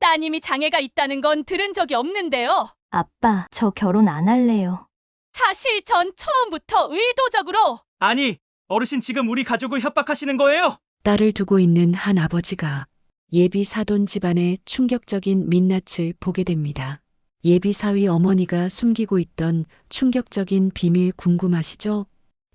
따님이 장애가 있다는 건 들은 적이 없는데요. 아빠, 저 결혼 안 할래요. 사실 전 처음부터 의도적으로 아니, 어르신 지금 우리 가족을 협박하시는 거예요? 딸을 두고 있는 한 아버지가 예비 사돈 집안의 충격적인 민낯을 보게 됩니다. 예비 사위 어머니가 숨기고 있던 충격적인 비밀 궁금하시죠?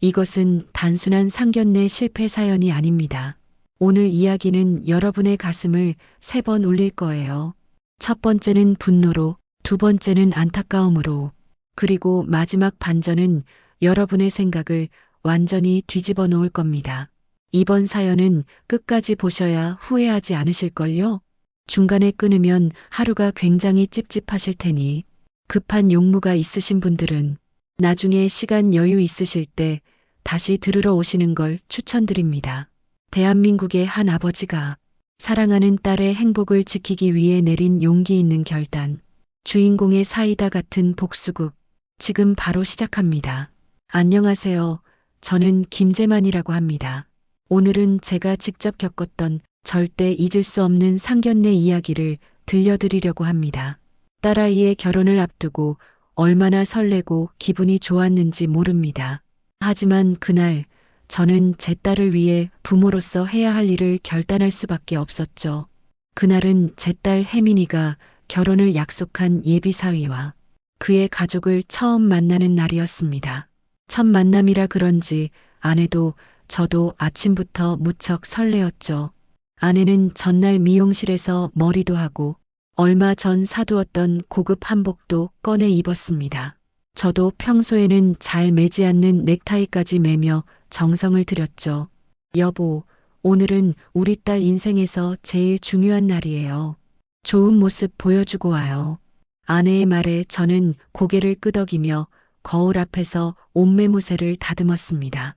이것은 단순한 상견례 실패 사연이 아닙니다. 오늘 이야기는 여러분의 가슴을 3번 울릴 거예요. 첫 번째는 분노로, 두 번째는 안타까움으로, 그리고 마지막 반전은 여러분의 생각을 완전히 뒤집어 놓을 겁니다. 이번 사연은 끝까지 보셔야 후회하지 않으실걸요? 중간에 끊으면 하루가 굉장히 찝찝하실 테니 급한 용무가 있으신 분들은 나중에 시간 여유 있으실 때 다시 들으러 오시는 걸 추천드립니다. 대한민국의 한 아버지가 사랑하는 딸의 행복을 지키기 위해 내린 용기 있는 결단. 주인공의 사이다 같은 복수극. 지금 바로 시작합니다. 안녕하세요. 저는 김재만이라고 합니다. 오늘은 제가 직접 겪었던 절대 잊을 수 없는 상견례 이야기를 들려드리려고 합니다. 딸아이의 결혼을 앞두고 얼마나 설레고 기분이 좋았는지 모릅니다. 하지만 그날 저는 제 딸을 위해 부모로서 해야 할 일을 결단할 수밖에 없었죠. 그날은 제 딸 혜민이가 결혼을 약속한 예비 사위와 그의 가족을 처음 만나는 날이었습니다. 첫 만남이라 그런지 아내도 저도 아침부터 무척 설레었죠. 아내는 전날 미용실에서 머리도 하고 얼마 전 사두었던 고급 한복도 꺼내 입었습니다. 저도 평소에는 잘 매지 않는 넥타이까지 매며 정성을 들였죠. 여보, 오늘은 우리 딸 인생에서 제일 중요한 날이에요. 좋은 모습 보여주고 와요. 아내의 말에 저는 고개를 끄덕이며 거울 앞에서 옷매무새를 다듬었습니다.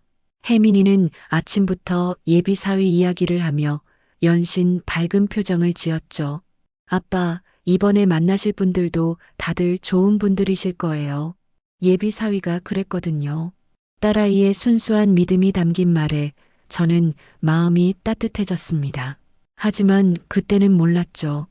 혜민이는 아침부터 예비 사위 이야기를 하며 연신 밝은 표정을 지었죠. 아빠, 이번에 만나실 분들도 다들 좋은 분들이실 거예요. 예비 사위가 그랬거든요. 딸아이의 순수한 믿음이 담긴 말에 저는 마음이 따뜻해졌습니다. 하지만 그때는 몰랐죠.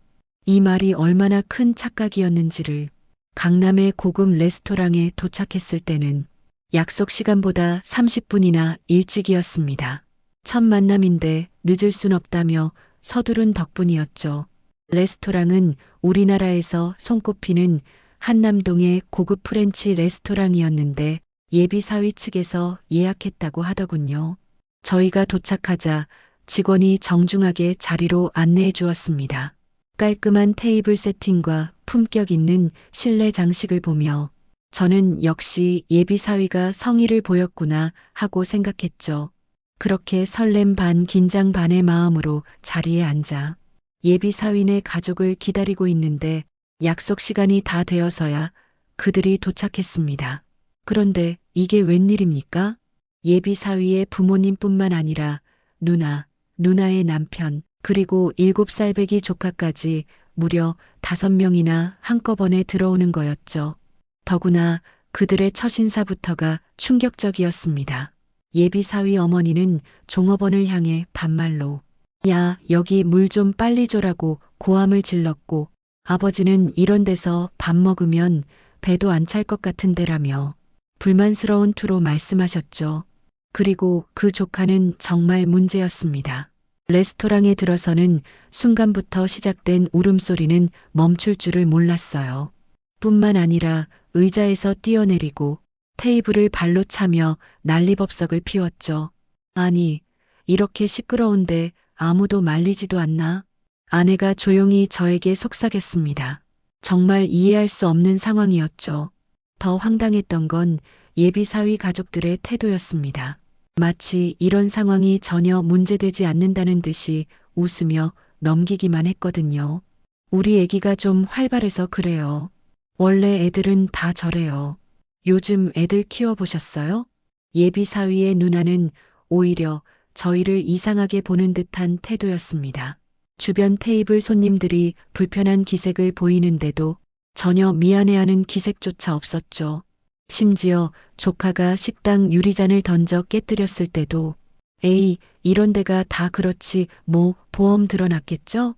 이 말이 얼마나 큰 착각이었는지를. 강남의 고급 레스토랑에 도착했을 때는 약속 시간보다 30분이나 일찍이었습니다. 첫 만남인데 늦을 순 없다며 서두른 덕분이었죠. 레스토랑은 우리나라에서 손꼽히는 한남동의 고급 프렌치 레스토랑이었는데 예비 사위 측에서 예약했다고 하더군요. 저희가 도착하자 직원이 정중하게 자리로 안내해 주었습니다. 깔끔한 테이블 세팅과 품격 있는 실내 장식을 보며 저는 역시 예비 사위가 성의를 보였구나 하고 생각했죠. 그렇게 설렘 반 긴장 반의 마음으로 자리에 앉아 예비 사위네 가족을 기다리고 있는데 약속 시간이 다 되어서야 그들이 도착했습니다. 그런데 이게 웬일입니까? 예비 사위의 부모님뿐만 아니라 누나, 누나의 남편, 그리고 7살 배기 조카까지 무려 5명이나 한꺼번에 들어오는 거였죠. 더구나 그들의 첫 인사부터가 충격적이었습니다. 예비 사위 어머니는 종업원을 향해 반말로 야, 여기 물 좀 빨리 줘라고 고함을 질렀고 아버지는 이런 데서 밥 먹으면 배도 안 찰 것 같은데라며 불만스러운 투로 말씀하셨죠. 그리고 그 조카는 정말 문제였습니다. 레스토랑에 들어서는 순간부터 시작된 울음소리는 멈출 줄을 몰랐어요. 뿐만 아니라 의자에서 뛰어내리고 테이블을 발로 차며 난리법석을 피웠죠. 아니, 이렇게 시끄러운데 아무도 말리지도 않나? 아내가 조용히 저에게 속삭였습니다. 정말 이해할 수 없는 상황이었죠. 더 황당했던 건 예비 사위 가족들의 태도였습니다. 마치 이런 상황이 전혀 문제되지 않는다는 듯이 웃으며 넘기기만 했거든요. 우리 애기가 좀 활발해서 그래요. 원래 애들은 다 저래요. 요즘 애들 키워보셨어요? 예비 사위의 누나는 오히려 저희를 이상하게 보는 듯한 태도였습니다. 주변 테이블 손님들이 불편한 기색을 보이는데도 전혀 미안해하는 기색조차 없었죠. 심지어 조카가 식당 유리잔을 던져 깨뜨렸을 때도 에이, 이런 데가 다 그렇지 뭐 보험 들어놨겠죠?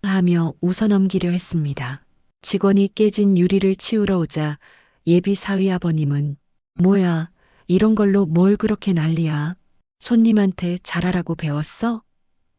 하며 웃어넘기려 했습니다. 직원이 깨진 유리를 치우러 오자 예비 사위 아버님은 뭐야, 이런 걸로 뭘 그렇게 난리야. 손님한테 잘하라고 배웠어?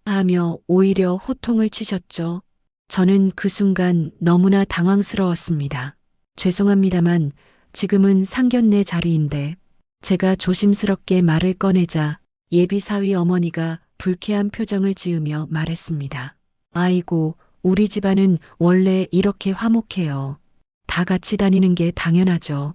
하며 오히려 호통을 치셨죠. 저는 그 순간 너무나 당황스러웠습니다. 죄송합니다만 지금은 상견례 자리인데. 제가 조심스럽게 말을 꺼내자 예비 사위 어머니가 불쾌한 표정을 지으며 말했습니다. 아이고, 우리 집안은 원래 이렇게 화목해요. 다 같이 다니는 게 당연하죠.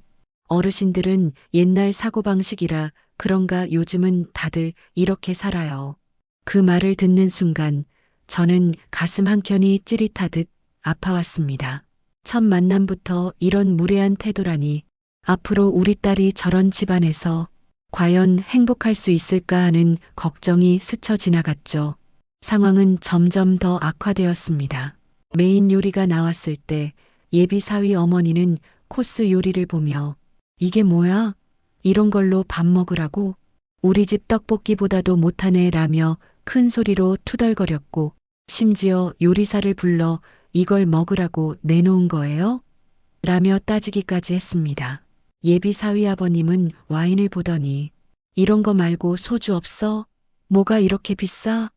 어르신들은 옛날 사고방식이라 그런가 요즘은 다들 이렇게 살아요. 그 말을 듣는 순간 저는 가슴 한켠이 찌릿하듯 아파왔습니다. 첫 만남부터 이런 무례한 태도라니 앞으로 우리 딸이 저런 집안에서 과연 행복할 수 있을까 하는 걱정이 스쳐 지나갔죠. 상황은 점점 더 악화되었습니다. 메인 요리가 나왔을 때 예비 사위 어머니는 코스 요리를 보며 이게 뭐야? 이런 걸로 밥 먹으라고? 우리 집 떡볶이보다도 못하네 라며 큰 소리로 투덜거렸고 심지어 요리사를 불러 이걸 먹으라고 내놓은 거예요? 라며 따지기까지 했습니다. 예비 사위 아버님은 와인을 보더니 이런 거 말고 소주 없어? 뭐가 이렇게 비싸?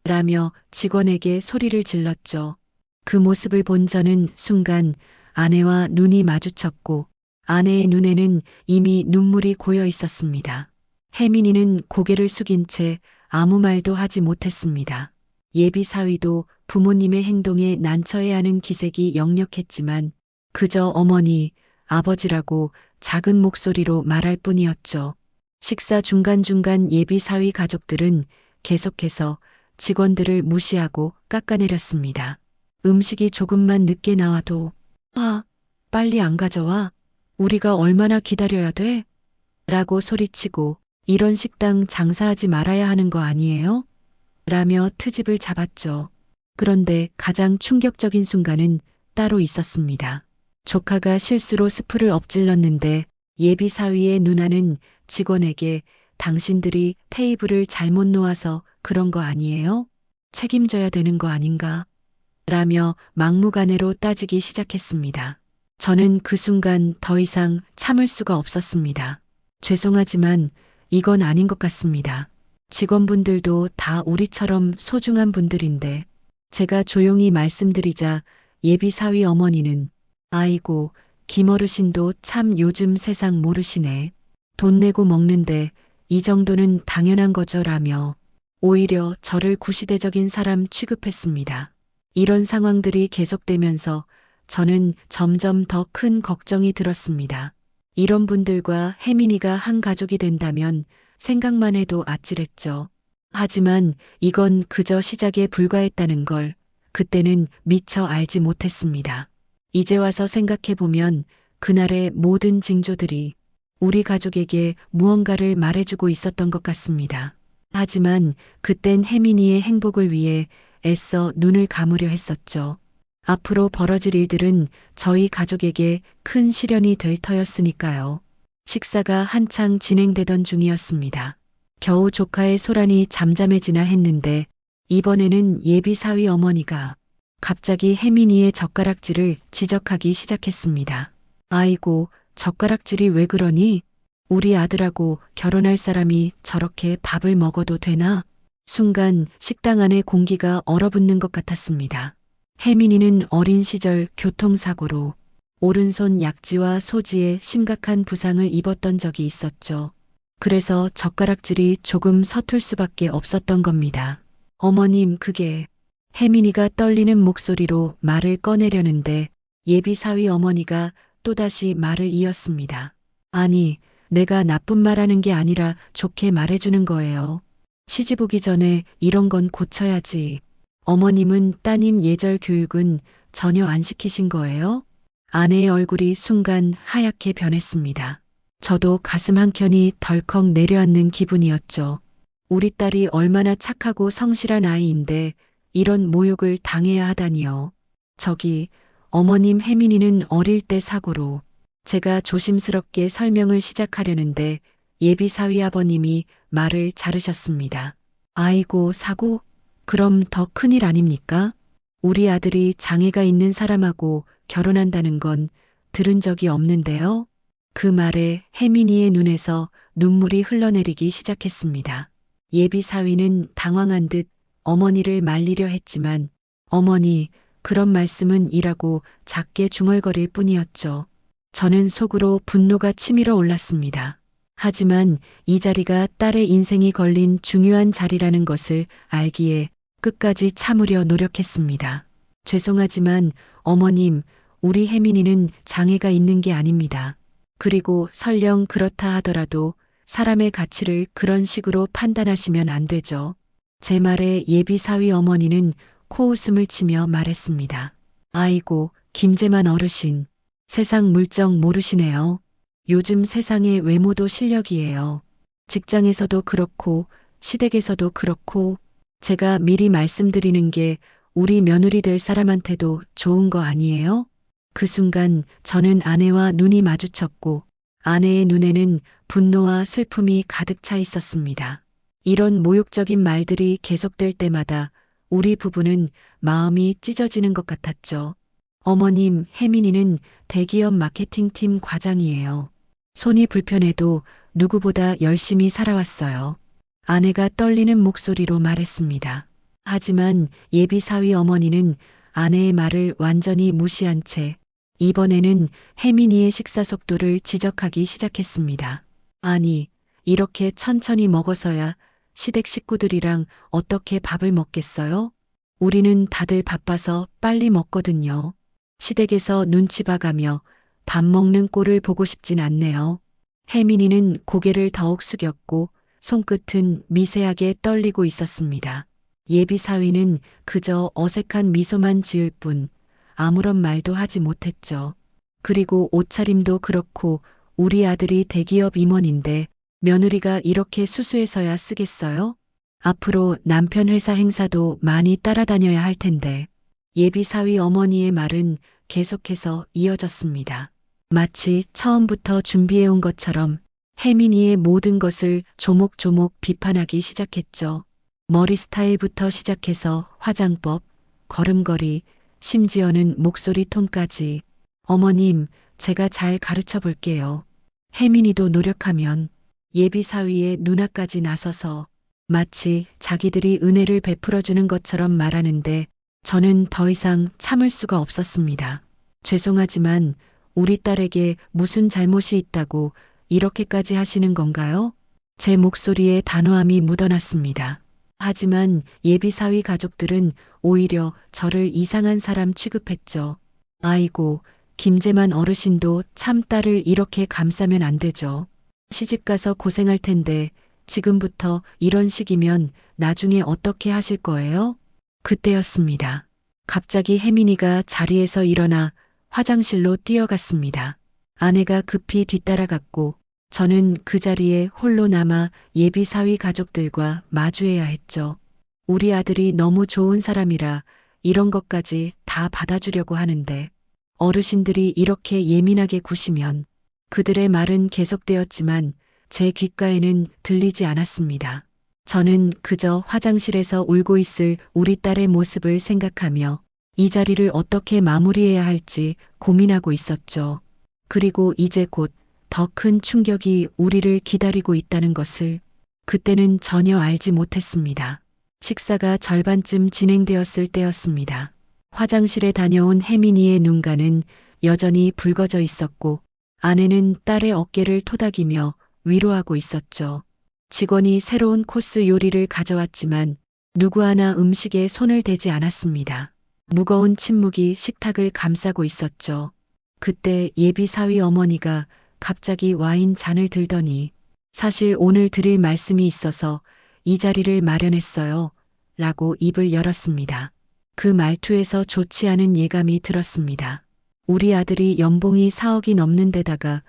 라며 직원에게 소리를 질렀죠. 그 모습을 본 저는 순간 아내와 눈이 마주쳤고 아내의 눈에는 이미 눈물이 고여 있었습니다. 혜민이는 고개를 숙인 채 아무 말도 하지 못했습니다. 예비 사위도 부모님의 행동에 난처해하는 기색이 역력했지만 그저 어머니, 아버지라고 작은 목소리로 말할 뿐이었죠. 식사 중간중간 예비 사위 가족들은 계속해서 직원들을 무시하고 깎아내렸습니다. 음식이 조금만 늦게 나와도 빨리 안 가져와. 우리가 얼마나 기다려야 돼? 라고 소리치고 이런 식당 장사하지 말아야 하는 거 아니에요? 라며 트집을 잡았죠. 그런데 가장 충격적인 순간은 따로 있었습니다. 조카가 실수로 스프를 엎질렀는데 예비 사위의 누나는 직원에게 당신들이 테이블을 잘못 놓아서 그런 거 아니에요? 책임져야 되는 거 아닌가? 라며 막무가내로 따지기 시작했습니다. 저는 그 순간 더 이상 참을 수가 없었습니다. 죄송하지만 이건 아닌 것 같습니다. 직원분들도 다 우리처럼 소중한 분들인데 제가 조용히 말씀드리자 예비 사위 어머니는 아이고, 김어르신도 참 요즘 세상 모르시네. 돈 내고 먹는데 이 정도는 당연한 거죠라며 오히려 저를 구시대적인 사람 취급했습니다. 이런 상황들이 계속되면서 저는 점점 더 큰 걱정이 들었습니다. 이런 분들과 혜민이가 한 가족이 된다면 생각만 해도 아찔했죠. 하지만 이건 그저 시작에 불과했다는 걸 그때는 미처 알지 못했습니다. 이제 와서 생각해보면 그날의 모든 징조들이 우리 가족에게 무언가를 말해주고 있었던 것 같습니다. 하지만 그땐 혜민이의 행복을 위해 애써 눈을 감으려 했었죠. 앞으로 벌어질 일들은 저희 가족에게 큰 시련이 될 터였으니까요. 식사가 한창 진행되던 중이었습니다. 겨우 조카의 소란이 잠잠해지나 했는데 이번에는 예비 사위 어머니가 갑자기 혜민이의 젓가락질을 지적하기 시작했습니다. 아이고, 젓가락질이 왜 그러니? 우리 아들하고 결혼할 사람이 저렇게 밥을 먹어도 되나? 순간 식당 안의 공기가 얼어붙는 것 같았습니다. 혜민이는 어린 시절 교통사고로 오른손 약지와 소지에 심각한 부상을 입었던 적이 있었죠. 그래서 젓가락질이 조금 서툴 수밖에 없었던 겁니다. 어머님, 그게... 혜민이가 떨리는 목소리로 말을 꺼내려는데 예비 사위 어머니가 또다시 말을 이었습니다. 아니, 내가 나쁜 말하는 게 아니라 좋게 말해주는 거예요. 시집 오기 전에 이런 건 고쳐야지. 어머님은 따님 예절 교육은 전혀 안 시키신 거예요? 아내의 얼굴이 순간 하얗게 변했습니다. 저도 가슴 한켠이 덜컥 내려앉는 기분이었죠. 우리 딸이 얼마나 착하고 성실한 아이인데 이런 모욕을 당해야 하다니요. 저기 어머님 혜민이는 어릴 때 사고로 제가 조심스럽게 설명을 시작하려는데 예비 사위 아버님이 말을 자르셨습니다. 아이고, 사고? 그럼 더 큰일 아닙니까? 우리 아들이 장애가 있는 사람하고 결혼한다는 건 들은 적이 없는데요. 그 말에 혜민이의 눈에서 눈물이 흘러내리기 시작했습니다. 예비 사위는 당황한 듯 어머니를 말리려 했지만 어머니, 그런 말씀은 이라고 작게 중얼거릴 뿐이었죠. 저는 속으로 분노가 치밀어 올랐습니다. 하지만 이 자리가 딸의 인생이 걸린 중요한 자리라는 것을 알기에 끝까지 참으려 노력했습니다. 죄송하지만 어머님, 우리 혜민이는 장애가 있는 게 아닙니다. 그리고 설령 그렇다 하더라도 사람의 가치를 그런 식으로 판단하시면 안 되죠. 제 말에 예비 사위 어머니는 코웃음을 치며 말했습니다. 아이고, 김재만 어르신. 세상 물정 모르시네요. 요즘 세상의 외모도 실력이에요. 직장에서도 그렇고 시댁에서도 그렇고 제가 미리 말씀드리는 게 우리 며느리 될 사람한테도 좋은 거 아니에요? 그 순간 저는 아내와 눈이 마주쳤고 아내의 눈에는 분노와 슬픔이 가득 차 있었습니다. 이런 모욕적인 말들이 계속될 때마다 우리 부부는 마음이 찢어지는 것 같았죠. 어머님, 혜민이는 대기업 마케팅팀 과장이에요. 손이 불편해도 누구보다 열심히 살아왔어요. 아내가 떨리는 목소리로 말했습니다. 하지만 예비 사위 어머니는 아내의 말을 완전히 무시한 채 이번에는 혜민이의 식사 속도를 지적하기 시작했습니다. 아니, 이렇게 천천히 먹어서야 시댁 식구들이랑 어떻게 밥을 먹겠어요? 우리는 다들 바빠서 빨리 먹거든요. 시댁에서 눈치 봐가며 밥 먹는 꼴을 보고 싶진 않네요. 혜민이는 고개를 더욱 숙였고 손끝은 미세하게 떨리고 있었습니다. 예비 사위는 그저 어색한 미소만 지을 뿐 아무런 말도 하지 못했죠. 그리고 옷차림도 그렇고 우리 아들이 대기업 임원인데 며느리가 이렇게 수수해서야 쓰겠어요? 앞으로 남편 회사 행사도 많이 따라다녀야 할 텐데. 예비 사위 어머니의 말은 계속해서 이어졌습니다. 마치 처음부터 준비해온 것처럼 혜민이의 모든 것을 조목조목 비판하기 시작했죠. 머리 스타일부터 시작해서 화장법, 걸음걸이, 심지어는 목소리 톤까지. 어머님, 제가 잘 가르쳐 볼게요. 혜민이도 노력하면. 예비 사위의 누나까지 나서서 마치 자기들이 은혜를 베풀어주는 것처럼 말하는데 저는 더 이상 참을 수가 없었습니다. 죄송하지만 우리 딸에게 무슨 잘못이 있다고 이렇게까지 하시는 건가요? 제 목소리에 단호함이 묻어났습니다. 하지만 예비 사위 가족들은 오히려 저를 이상한 사람 취급했죠. 아이고, 김재만 어르신도 참 딸을 이렇게 감싸면 안 되죠. 시집가서 고생할 텐데 지금부터 이런 식이면 나중에 어떻게 하실 거예요? 그때였습니다. 갑자기 혜민이가 자리에서 일어나 화장실로 뛰어갔습니다. 아내가 급히 뒤따라갔고 저는 그 자리에 홀로 남아 예비 사위 가족들과 마주해야 했죠. 우리 아들이 너무 좋은 사람이라 이런 것까지 다 받아주려고 하는데 어르신들이 이렇게 예민하게 구시면 그들의 말은 계속되었지만 제 귓가에는 들리지 않았습니다. 저는 그저 화장실에서 울고 있을 우리 딸의 모습을 생각하며 이 자리를 어떻게 마무리해야 할지 고민하고 있었죠. 그리고 이제 곧 더 큰 충격이 우리를 기다리고 있다는 것을 그때는 전혀 알지 못했습니다. 식사가 절반쯤 진행되었을 때였습니다. 화장실에 다녀온 혜민이의 눈가는 여전히 붉어져 있었고 아내는 딸의 어깨를 토닥이며 위로하고 있었죠. 직원이 새로운 코스 요리를 가져왔지만 누구 하나 음식에 손을 대지 않았습니다. 무거운 침묵이 식탁을 감싸고 있었죠. 그때 예비 사위 어머니가 갑자기 와인 잔을 들더니 사실 오늘 드릴 말씀이 있어서 이 자리를 마련했어요. 라고 입을 열었습니다. 그 말투에서 좋지 않은 예감이 들었습니다. 우리 아들이 연봉이 4억이 넘는 데다가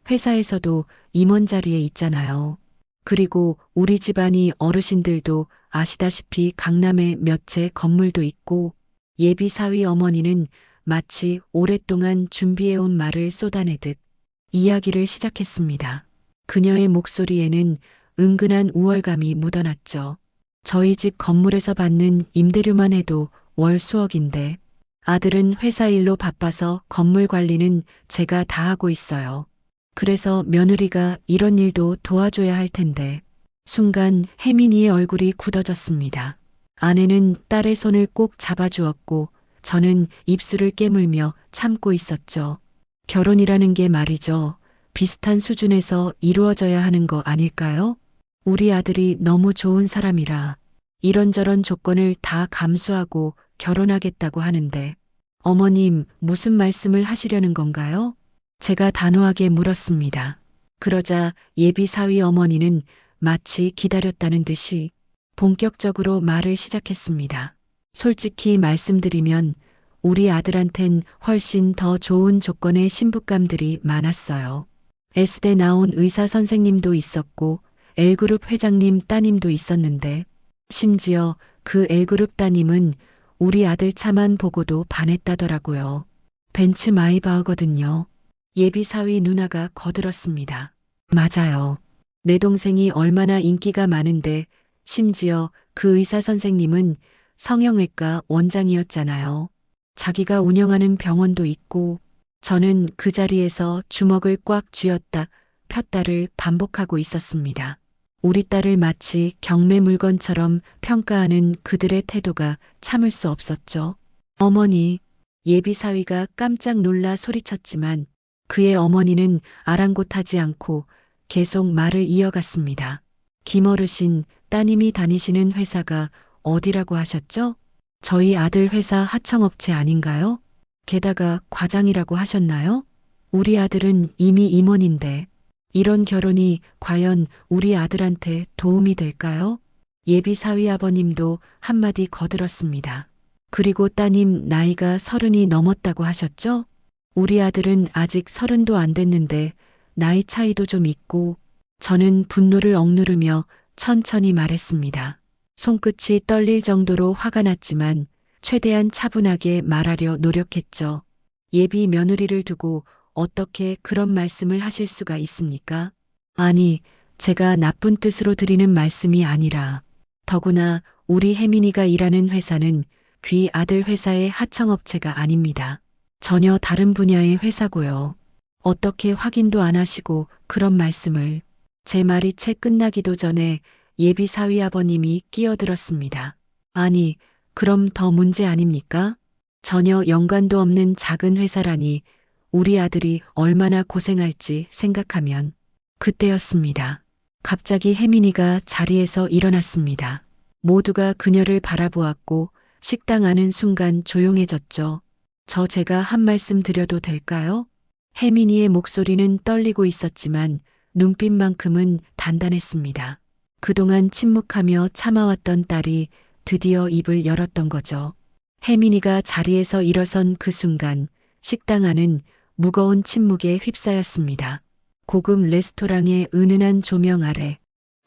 회사에서도 임원 자리에 있잖아요. 그리고 우리 집안이 어르신들도 아시다시피 강남에 몇 채 건물도 있고 예비 사위 어머니는 마치 오랫동안 준비해온 말을 쏟아내듯 이야기를 시작했습니다. 그녀의 목소리에는 은근한 우월감이 묻어났죠. 저희 집 건물에서 받는 임대료만 해도 월 수억인데 아들은 회사 일로 바빠서 건물 관리는 제가 다 하고 있어요. 그래서 며느리가 이런 일도 도와줘야 할 텐데. 순간 혜민이의 얼굴이 굳어졌습니다. 아내는 딸의 손을 꼭 잡아주었고 저는 입술을 깨물며 참고 있었죠. 결혼이라는 게 말이죠. 비슷한 수준에서 이루어져야 하는 거 아닐까요? 우리 아들이 너무 좋은 사람이라 이런저런 조건을 다 감수하고 결혼하겠다고 하는데 어머님 무슨 말씀을 하시려는 건가요? 제가 단호하게 물었습니다. 그러자 예비 사위 어머니는 마치 기다렸다는 듯이 본격적으로 말을 시작했습니다. 솔직히 말씀드리면 우리 아들한텐 훨씬 더 좋은 조건의 신부감들이 많았어요. S대 나온 의사 선생님도 있었고 L그룹 회장님 따님도 있었는데 심지어 그 L그룹 따님은 우리 아들 차만 보고도 반했다더라고요. 벤츠 마이바흐거든요. 예비 사위 누나가 거들었습니다. 맞아요. 내 동생이 얼마나 인기가 많은데 심지어 그 의사 선생님은 성형외과 원장이었잖아요. 자기가 운영하는 병원도 있고 저는 그 자리에서 주먹을 꽉 쥐었다 폈다를 반복하고 있었습니다. 우리 딸을 마치 경매 물건처럼 평가하는 그들의 태도가 참을 수 없었죠. 어머니, 예비 사위가 깜짝 놀라 소리쳤지만 그의 어머니는 아랑곳하지 않고 계속 말을 이어갔습니다. 김어르신, 따님이 다니시는 회사가 어디라고 하셨죠? 저희 아들 회사 하청업체 아닌가요? 게다가 과장이라고 하셨나요? 우리 아들은 이미 임원인데 이런 결혼이 과연 우리 아들한테 도움이 될까요? 예비 사위 아버님도 한마디 거들었습니다. 그리고 따님 나이가 30이 넘었다고 하셨죠? 우리 아들은 아직 30도 안 됐는데 나이 차이도 좀 있고 저는 분노를 억누르며 천천히 말했습니다. 손끝이 떨릴 정도로 화가 났지만 최대한 차분하게 말하려 노력했죠. 예비 며느리를 두고 어떻게 그런 말씀을 하실 수가 있습니까? 아니, 제가 나쁜 뜻으로 드리는 말씀이 아니라 더구나 우리 혜민이가 일하는 회사는 귀 아들 회사의 하청업체가 아닙니다. 전혀 다른 분야의 회사고요. 어떻게 확인도 안 하시고 그런 말씀을. 제 말이 채 끝나기도 전에 예비 사위 아버님이 끼어들었습니다. 아니, 그럼 더 문제 아닙니까? 전혀 연관도 없는 작은 회사라니 우리 아들이 얼마나 고생할지 생각하면 그때였습니다. 갑자기 혜민이가 자리에서 일어났습니다. 모두가 그녀를 바라보았고 식당 안은 순간 조용해졌죠. 제가 한 말씀 드려도 될까요? 혜민이의 목소리는 떨리고 있었지만 눈빛만큼은 단단했습니다. 그동안 침묵하며 참아왔던 딸이 드디어 입을 열었던 거죠. 혜민이가 자리에서 일어선 그 순간 식당 안은 무거운 침묵에 휩싸였습니다. 고급 레스토랑의 은은한 조명 아래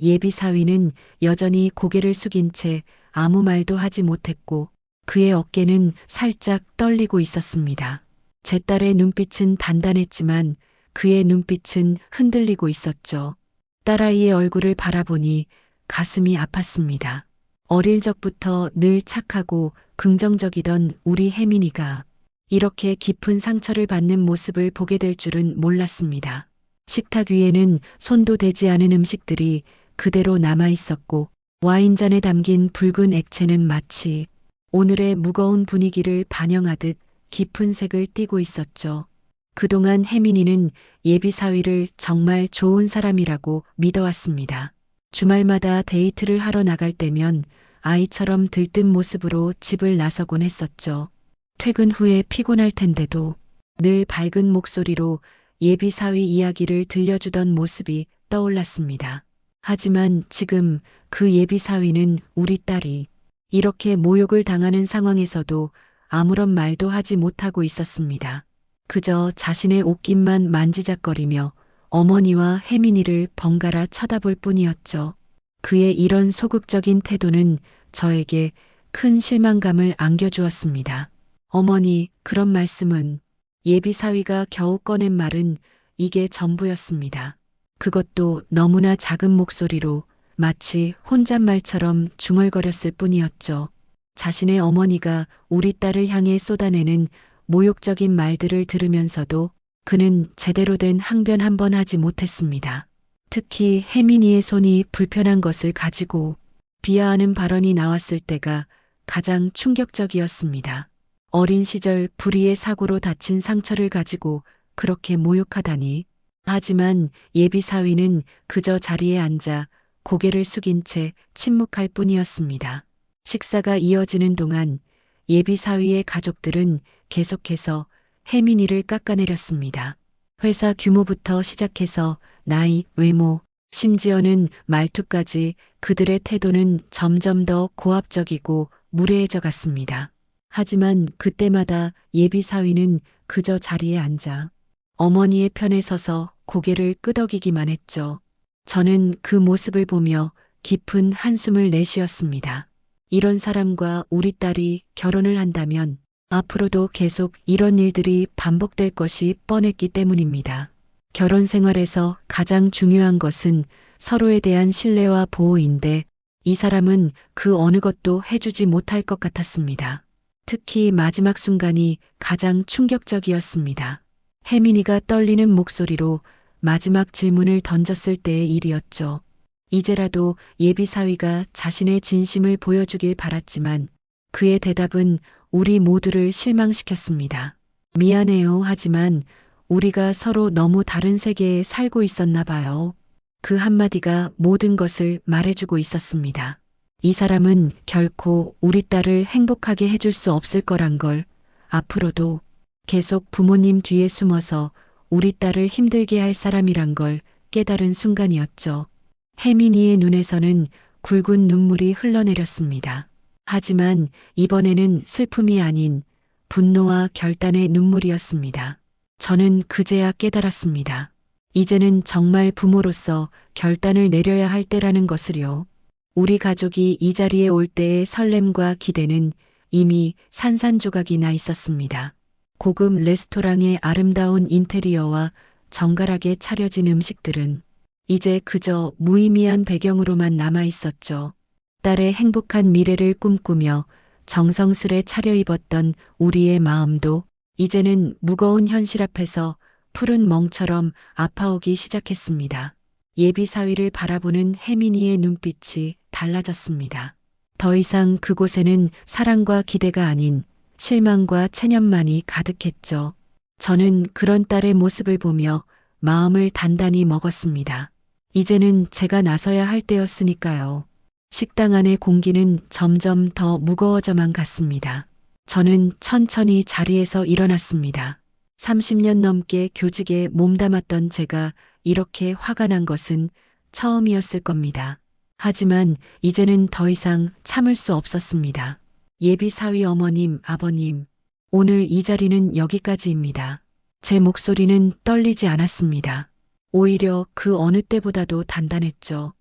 예비 사위는 여전히 고개를 숙인 채 아무 말도 하지 못했고 그의 어깨는 살짝 떨리고 있었습니다. 제 딸의 눈빛은 단단했지만 그의 눈빛은 흔들리고 있었죠. 딸아이의 얼굴을 바라보니 가슴이 아팠습니다. 어릴 적부터 늘 착하고 긍정적이던 우리 혜민이가 이렇게 깊은 상처를 받는 모습을 보게 될 줄은 몰랐습니다. 식탁 위에는 손도 대지 않은 음식들이 그대로 남아 있었고 와인잔에 담긴 붉은 액체는 마치 오늘의 무거운 분위기를 반영하듯 깊은 색을 띠고 있었죠. 그동안 혜민이는 예비 사위를 정말 좋은 사람이라고 믿어왔습니다. 주말마다 데이트를 하러 나갈 때면 아이처럼 들뜬 모습으로 집을 나서곤 했었죠. 퇴근 후에 피곤할 텐데도 늘 밝은 목소리로 예비 사위 이야기를 들려주던 모습이 떠올랐습니다. 하지만 지금 그 예비 사위는 우리 딸이 이렇게 모욕을 당하는 상황에서도 아무런 말도 하지 못하고 있었습니다. 그저 자신의 옷깃만 만지작거리며 어머니와 혜민이를 번갈아 쳐다볼 뿐이었죠. 그의 이런 소극적인 태도는 저에게 큰 실망감을 안겨주었습니다. 어머니, 그런 말씀은. 예비 사위가 겨우 꺼낸 말은 이게 전부였습니다. 그것도 너무나 작은 목소리로 마치 혼잣말처럼 중얼거렸을 뿐이었죠. 자신의 어머니가 우리 딸을 향해 쏟아내는 모욕적인 말들을 들으면서도 그는 제대로 된 항변 한 번 하지 못했습니다. 특히 혜민이의 손이 불편한 것을 가지고 비하하는 발언이 나왔을 때가 가장 충격적이었습니다. 어린 시절 불의의 사고로 다친 상처를 가지고 그렇게 모욕하다니. 하지만 예비 사위는 그저 자리에 앉아 고개를 숙인 채 침묵할 뿐이었습니다. 식사가 이어지는 동안 예비 사위의 가족들은 계속해서 혜민이를 깎아내렸습니다. 회사 규모부터 시작해서 나이, 외모, 심지어는 말투까지 그들의 태도는 점점 더 고압적이고 무례해져 갔습니다. 하지만 그때마다 예비 사위는 그저 자리에 앉아 어머니의 편에 서서 고개를 끄덕이기만 했죠. 저는 그 모습을 보며 깊은 한숨을 내쉬었습니다. 이런 사람과 우리 딸이 결혼을 한다면 앞으로도 계속 이런 일들이 반복될 것이 뻔했기 때문입니다. 결혼 생활에서 가장 중요한 것은 서로에 대한 신뢰와 보호인데 이 사람은 그 어느 것도 해주지 못할 것 같았습니다. 특히 마지막 순간이 가장 충격적이었습니다. 혜민이가 떨리는 목소리로 마지막 질문을 던졌을 때의 일이었죠. 이제라도 예비 사위가 자신의 진심을 보여주길 바랐지만 그의 대답은 우리 모두를 실망시켰습니다. 미안해요. 하지만 우리가 서로 너무 다른 세계에 살고 있었나 봐요. 그 한마디가 모든 것을 말해주고 있었습니다. 이 사람은 결코 우리 딸을 행복하게 해줄 수 없을 거란 걸, 앞으로도 계속 부모님 뒤에 숨어서 우리 딸을 힘들게 할 사람이란 걸 깨달은 순간이었죠. 혜민이의 눈에서는 굵은 눈물이 흘러내렸습니다. 하지만 이번에는 슬픔이 아닌 분노와 결단의 눈물이었습니다. 저는 그제야 깨달았습니다. 이제는 정말 부모로서 결단을 내려야 할 때라는 것을요. 우리 가족이 이 자리에 올 때의 설렘과 기대는 이미 산산조각이 나 있었습니다. 고급 레스토랑의 아름다운 인테리어와 정갈하게 차려진 음식들은 이제 그저 무의미한 배경으로만 남아 있었죠. 딸의 행복한 미래를 꿈꾸며 정성스레 차려입었던 우리의 마음도 이제는 무거운 현실 앞에서 푸른 멍처럼 아파오기 시작했습니다. 예비 사위를 바라보는 혜민이의 눈빛이 달라졌습니다. 더 이상 그곳에는 사랑과 기대가 아닌 실망과 체념만이 가득했죠. 저는 그런 딸의 모습을 보며 마음을 단단히 먹었습니다. 이제는 제가 나서야 할 때였으니까요. 식당 안의 공기는 점점 더 무거워져만 갔습니다. 저는 천천히 자리에서 일어났습니다. 30년 넘게 교직에 몸담았던 제가 이렇게 화가 난 것은 처음이었을 겁니다. 하지만 이제는 더 이상 참을 수 없었습니다. 예비 사위 어머님, 아버님, 오늘 이 자리는 여기까지입니다. 제 목소리는 떨리지 않았습니다. 오히려 그 어느 때보다도 단단했죠.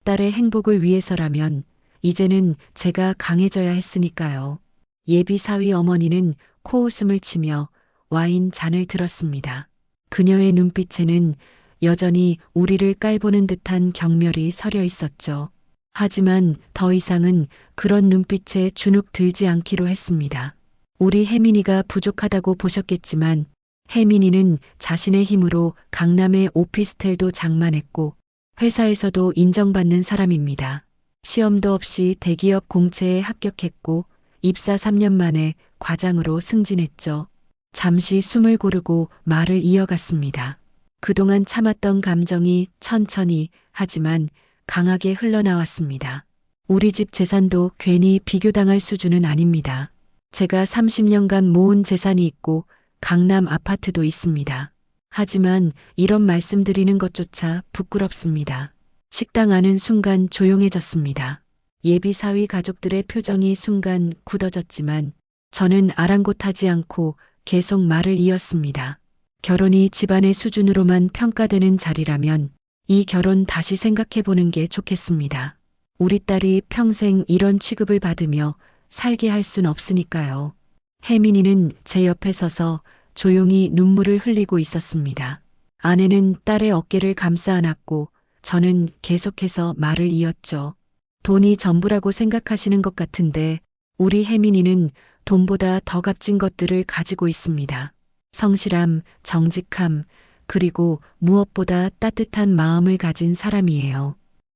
딸의 행복을 위해서라면 이제는 제가 강해져야 했으니까요. 예비 사위 어머니는 코웃음을 치며 와인 잔을 들었습니다. 그녀의 눈빛에는 여전히 우리를 깔보는 듯한 경멸이 서려 있었죠. 하지만 더 이상은 그런 눈빛에 주눅 들지 않기로 했습니다. 우리 혜민이가 부족하다고 보셨겠지만 혜민이는 자신의 힘으로 강남의 오피스텔도 장만했고 회사에서도 인정받는 사람입니다. 시험도 없이 대기업 공채에 합격했고 입사 3년 만에 과장으로 승진했죠. 잠시 숨을 고르고 말을 이어갔습니다. 그동안 참았던 감정이 천천히 하지만 강하게 흘러나왔습니다. 우리 집 재산도 괜히 비교당할 수준은 아닙니다. 제가 30년간 모은 재산이 있고 강남 아파트도 있습니다. 하지만 이런 말씀드리는 것조차 부끄럽습니다. 식당 안은 순간 조용해졌습니다. 예비 사위 가족들의 표정이 순간 굳어졌지만 저는 아랑곳하지 않고 계속 말을 이었습니다. 결혼이 집안의 수준으로만 평가되는 자리라면 이 결혼 다시 생각해보는 게 좋겠습니다. 우리 딸이 평생 이런 취급을 받으며 살게 할 순 없으니까요. 혜민이는 제 옆에 서서 조용히 눈물을 흘리고 있었습니다. 아내는 딸의 어깨를 감싸 안았고 저는 계속해서 말을 이었죠. 돈이 전부라고 생각하시는 것 같은데 우리 혜민이는 돈보다 더 값진 것들을 가지고 있습니다. 성실함, 정직함, 그리고 무엇보다 따뜻한 마음을 가진 사람이에요.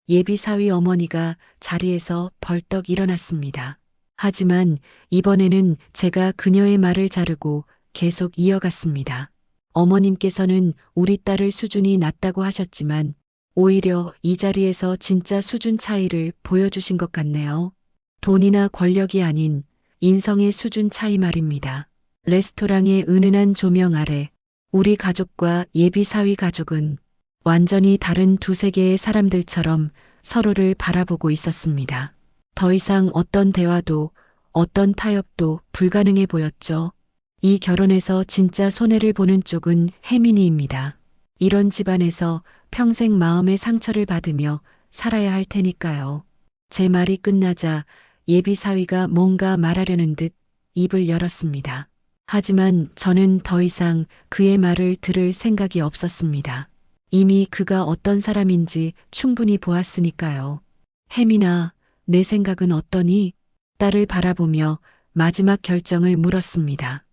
예비 사위 어머니가 자리에서 벌떡 일어났습니다. 하지만 이번에는 제가 그녀의 말을 자르고 계속 이어갔습니다. 어머님께서는 우리 딸을 수준이 낮다고 하셨지만 오히려 이 자리에서 진짜 수준 차이를 보여주신 것 같네요. 돈이나 권력이 아닌 인성의 수준 차이 말입니다. 레스토랑의 은은한 조명 아래 우리 가족과 예비 사위 가족은 완전히 다른 두세 개의 사람들처럼 서로를 바라보고 있었습니다. 더 이상 어떤 대화도 어떤 타협도 불가능해 보였죠. 이 결혼에서 진짜 손해를 보는 쪽은 혜민이입니다. 이런 집안에서 평생 마음의 상처를 받으며 살아야 할 테니까요. 제 말이 끝나자 예비 사위가 뭔가 말하려는 듯 입을 열었습니다. 하지만 저는 더 이상 그의 말을 들을 생각이 없었습니다. 이미 그가 어떤 사람인지 충분히 보았으니까요. 혜민아, 내 생각은 어떠니? 딸을 바라보며 마지막 결정을 물었습니다.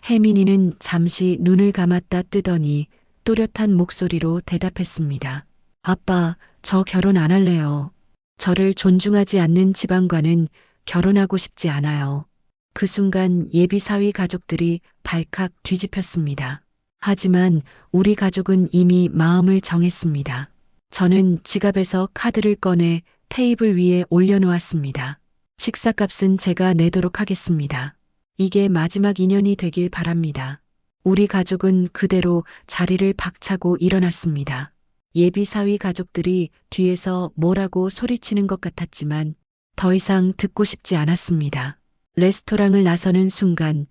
혜민이는 잠시 눈을 감았다 뜨더니 또렷한 목소리로 대답했습니다. 아빠, 저 결혼 안 할래요. 저를 존중하지 않는 집안과는 결혼하고 싶지 않아요. 그 순간 예비 사위 가족들이 발칵 뒤집혔습니다. 하지만 우리 가족은 이미 마음을 정했습니다. 저는 지갑에서 카드를 꺼내 테이블 위에 올려놓았습니다. 식사값은 제가 내도록 하겠습니다. 이게 마지막 인연이 되길 바랍니다. 우리 가족은 그대로 자리를 박차고 일어났습니다. 예비 사위 가족들이 뒤에서 뭐라고 소리치는 것 같았지만 더 이상 듣고 싶지 않았습니다. 레스토랑을 나서는 순간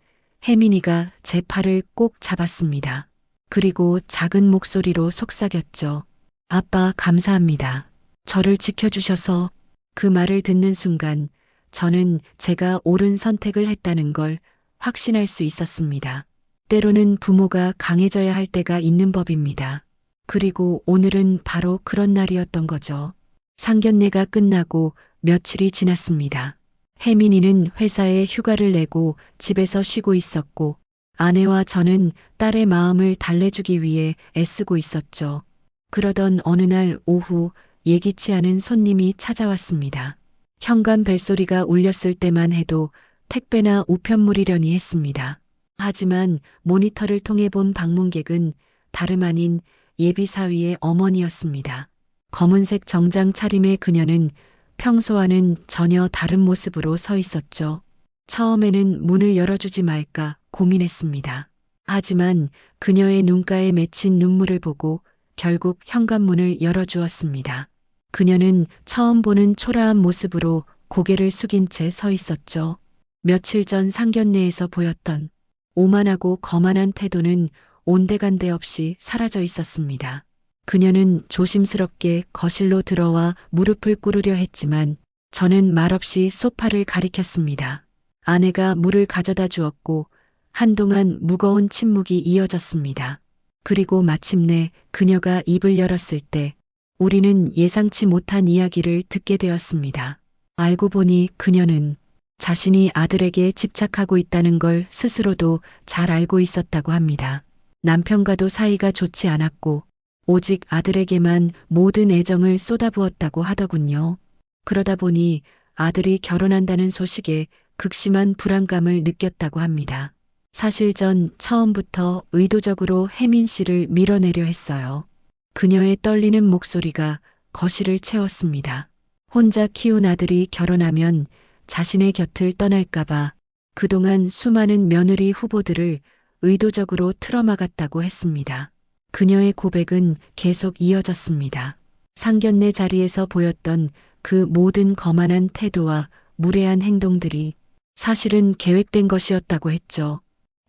혜민이가 제 팔을 꼭 잡았습니다. 그리고 작은 목소리로 속삭였죠. 아빠, 감사합니다. 저를 지켜주셔서. 그 말을 듣는 순간 저는 제가 옳은 선택을 했다는 걸 확신할 수 있었습니다. 때로는 부모가 강해져야 할 때가 있는 법입니다. 그리고 오늘은 바로 그런 날이었던 거죠. 상견례가 끝나고 며칠이 지났습니다. 혜민이는 회사에 휴가를 내고 집에서 쉬고 있었고 아내와 저는 딸의 마음을 달래주기 위해 애쓰고 있었죠. 그러던 어느 날 오후 예기치 않은 손님이 찾아왔습니다. 현관 벨소리가 울렸을 때만 해도 택배나 우편물이려니 했습니다. 하지만 모니터를 통해 본 방문객은 다름 아닌 예비 사위의 어머니였습니다. 검은색 정장 차림의 그녀는 평소와는 전혀 다른 모습으로 서 있었죠. 처음에는 문을 열어주지 말까 고민했습니다. 하지만 그녀의 눈가에 맺힌 눈물을 보고 결국 현관문을 열어주었습니다. 그녀는 처음 보는 초라한 모습으로 고개를 숙인 채 서 있었죠. 며칠 전 상견례에서 보였던 오만하고 거만한 태도는 온데간데 없이 사라져 있었습니다. 그녀는 조심스럽게 거실로 들어와 무릎을 꿇으려 했지만 저는 말없이 소파를 가리켰습니다. 아내가 물을 가져다 주었고 한동안 무거운 침묵이 이어졌습니다. 그리고 마침내 그녀가 입을 열었을 때 우리는 예상치 못한 이야기를 듣게 되었습니다. 알고 보니 그녀는 자신이 아들에게 집착하고 있다는 걸 스스로도 잘 알고 있었다고 합니다. 남편과도 사이가 좋지 않았고 오직 아들에게만 모든 애정을 쏟아부었다고 하더군요. 그러다 보니 아들이 결혼한다는 소식에 극심한 불안감을 느꼈다고 합니다. 사실 전 처음부터 의도적으로 혜민 씨를 밀어내려 했어요. 그녀의 떨리는 목소리가 거실을 채웠습니다. 혼자 키운 아들이 결혼하면 자신의 곁을 떠날까봐 그동안 수많은 며느리 후보들을 의도적으로 틀어막았다고 했습니다. 그녀의 고백은 계속 이어졌습니다. 상견례 자리에서 보였던 그 모든 거만한 태도와 무례한 행동들이 사실은 계획된 것이었다고 했죠.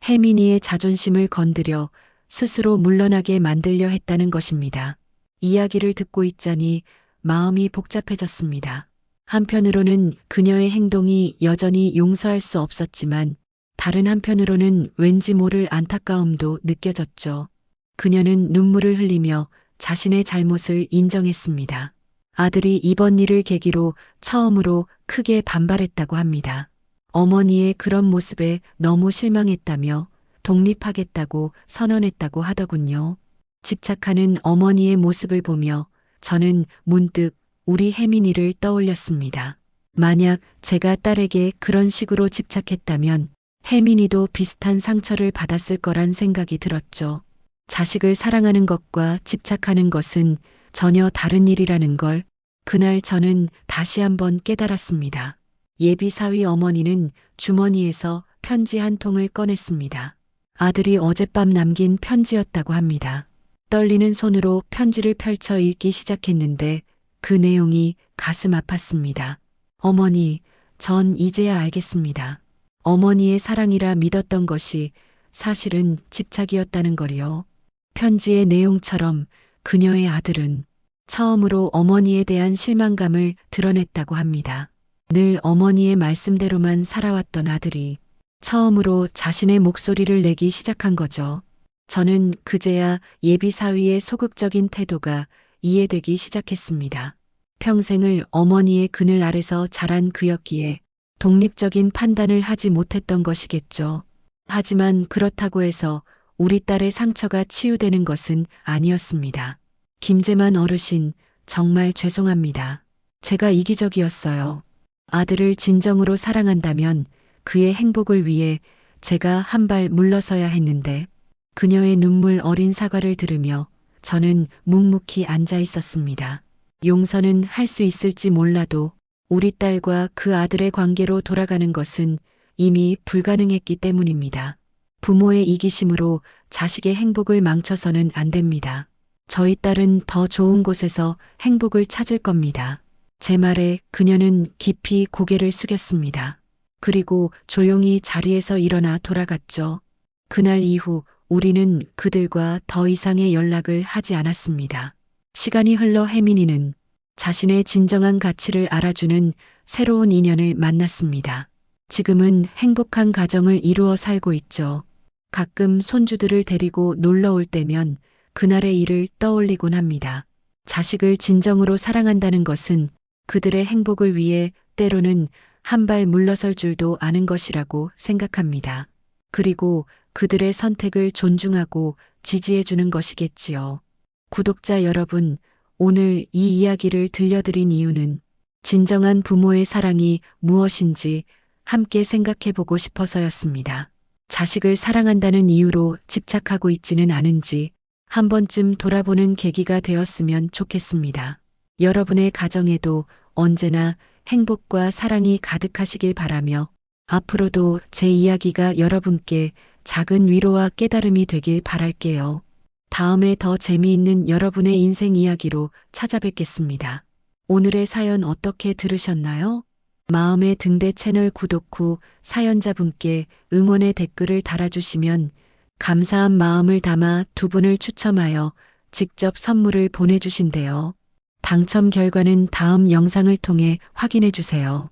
혜민이의 자존심을 건드려 스스로 물러나게 만들려 했다는 것입니다. 이야기를 듣고 있자니 마음이 복잡해졌습니다. 한편으로는 그녀의 행동이 여전히 용서할 수 없었지만 다른 한편으로는 왠지 모를 안타까움도 느껴졌죠. 그녀는 눈물을 흘리며 자신의 잘못을 인정했습니다. 아들이 이번 일을 계기로 처음으로 크게 반발했다고 합니다. 어머니의 그런 모습에 너무 실망했다며 독립하겠다고 선언했다고 하더군요. 집착하는 어머니의 모습을 보며 저는 문득 우리 혜민이를 떠올렸습니다. 만약 제가 딸에게 그런 식으로 집착했다면 혜민이도 비슷한 상처를 받았을 거란 생각이 들었죠. 자식을 사랑하는 것과 집착하는 것은 전혀 다른 일이라는 걸 그날 저는 다시 한번 깨달았습니다. 예비 사위 어머니는 주머니에서 편지 한 통을 꺼냈습니다. 아들이 어젯밤 남긴 편지였다고 합니다. 떨리는 손으로 편지를 펼쳐 읽기 시작했는데 그 내용이 가슴 아팠습니다. 어머니, 전 이제야 알겠습니다. 어머니의 사랑이라 믿었던 것이 사실은 집착이었다는 거리요. 편지의 내용처럼 그녀의 아들은 처음으로 어머니에 대한 실망감을 드러냈다고 합니다. 늘 어머니의 말씀대로만 살아왔던 아들이 처음으로 자신의 목소리를 내기 시작한 거죠. 저는 그제야 예비 사위의 소극적인 태도가 이해되기 시작했습니다. 평생을 어머니의 그늘 아래서 자란 그였기에 독립적인 판단을 하지 못했던 것이겠죠. 하지만 그렇다고 해서 우리 딸의 상처가 치유되는 것은 아니었습니다. 김재만 어르신, 정말 죄송합니다. 제가 이기적이었어요. 아들을 진정으로 사랑한다면 그의 행복을 위해 제가 한 발 물러서야 했는데 그녀의 눈물 어린 사과를 들으며 저는 묵묵히 앉아 있었습니다. 용서는 할 수 있을지 몰라도 우리 딸과 그 아들의 관계로 돌아가는 것은 이미 불가능했기 때문입니다. 부모의 이기심으로 자식의 행복을 망쳐서는 안 됩니다. 저희 딸은 더 좋은 곳에서 행복을 찾을 겁니다. 제 말에 그녀는 깊이 고개를 숙였습니다. 그리고 조용히 자리에서 일어나 돌아갔죠. 그날 이후 우리는 그들과 더 이상의 연락을 하지 않았습니다. 시간이 흘러 혜민이는 자신의 진정한 가치를 알아주는 새로운 인연을 만났습니다. 지금은 행복한 가정을 이루어 살고 있죠. 가끔 손주들을 데리고 놀러 올 때면 그날의 일을 떠올리곤 합니다. 자식을 진정으로 사랑한다는 것은 그들의 행복을 위해 때로는 한 발 물러설 줄도 아는 것이라고 생각합니다. 그리고 그들의 선택을 존중하고 지지해주는 것이겠지요. 구독자 여러분, 오늘 이 이야기를 들려드린 이유는 진정한 부모의 사랑이 무엇인지 함께 생각해보고 싶어서였습니다. 자식을 사랑한다는 이유로 집착하고 있지는 않은지 한 번쯤 돌아보는 계기가 되었으면 좋겠습니다. 여러분의 가정에도 언제나 행복과 사랑이 가득하시길 바라며 앞으로도 제 이야기가 여러분께 작은 위로와 깨달음이 되길 바랄게요. 다음에 더 재미있는 여러분의 인생 이야기로 찾아뵙겠습니다. 오늘의 사연 어떻게 들으셨나요? 마음의 등대 채널 구독 후 사연자분께 응원의 댓글을 달아주시면 감사한 마음을 담아 두 분을 추첨하여 직접 선물을 보내주신대요. 당첨 결과는 다음 영상을 통해 확인해 주세요.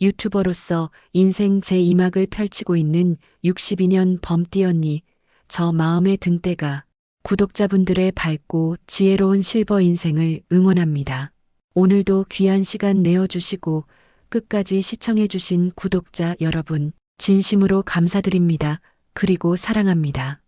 유튜버로서 인생 제2막을 펼치고 있는 62년 범띠 언니, 저 마음의 등대가 구독자분들의 밝고 지혜로운 실버 인생을 응원합니다. 오늘도 귀한 시간 내어주시고 끝까지 시청해주신 구독자 여러분, 진심으로 감사드립니다. 그리고 사랑합니다.